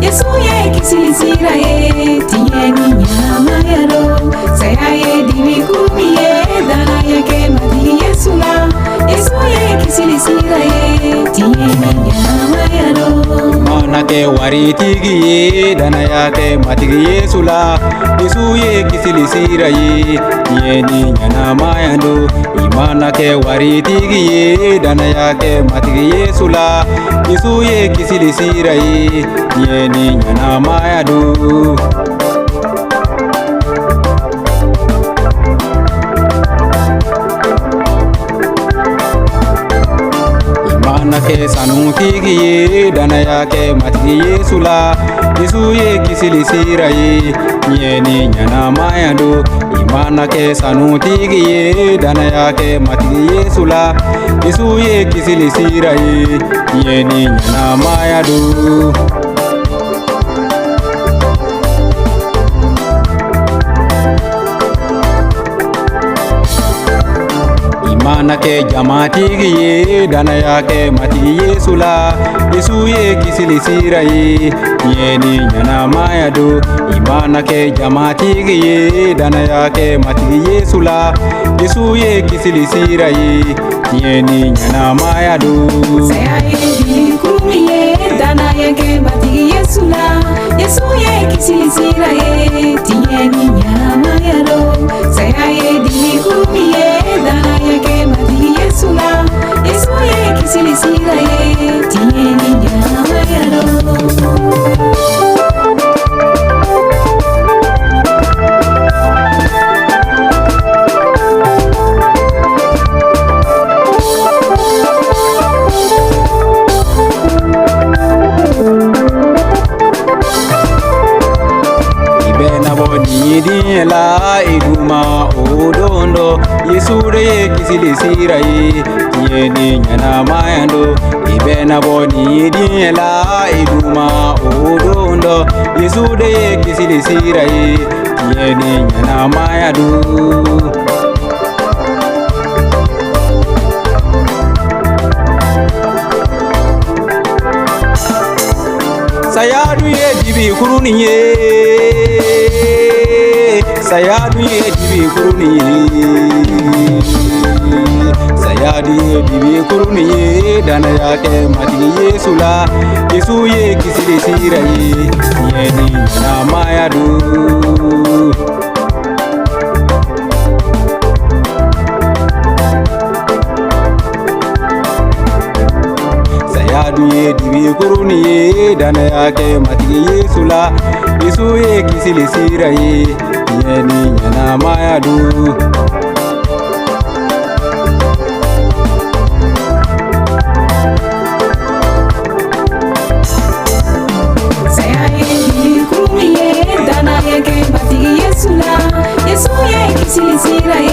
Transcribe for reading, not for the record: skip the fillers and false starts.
Yesu ye kisilisira ye tieni nyama ya ro saya ye diwi kumi ye dana yake mati Yesu la Yesu ye kisilisira ye tieni nyama ya ro mana ke waritigi ye dana yake mati Yesu la Yesu ye kisilisira ye tieni nyama ya ro imana ke waritigi ye dana yake mati Yesu la Yesu ye kisilisira ye tieni nyama ya ro imana ke sanutigi ye dana yake mati Yesu la Yesu ye kisilisira ye tieni nyama ya ro imana ke sanutigi ye dana yake mati Yesu la Yesu ye kisilisira ye tieni nyama ya ro imana ke jamatigi ye dana yake mati Yesu la Yesu ye kisilisira ye tieni nyama ya ro imana ke jamatigi ye dana yake mati Yesu la Yesu ye kisilisira ye tieni nyama ya ro saya ye diwi kumi ye dana yake mati Yesu la Yesu ye kisilisira ye tieni nyama ya ro saya ye diwi kumi ye dana yake mati Yesu la Yesu ye kisilisira ye tieni nyama ya ro Nidi la iduma odondo Yesu re kisilisira ye tieni nyama ya ro ibena bonidi la iduma odondo Yesu re kisilisira ye tieni nyama ya ro sayadu ye dibi kuruni ye sayadu ye dibi kuruni ye sayadu ye dibi kuruni ye dana yake mati Yesu la Yesu ye kisilisira ye tieni nyama ya ro sayadu ye dibi kuruni ye dana yake mati Yesu la Yesu ye kisilisira ye tieni nyama ya ro saya ye diwi kumi ye dana yake mati Yesu la Yesu ye kisilisira ye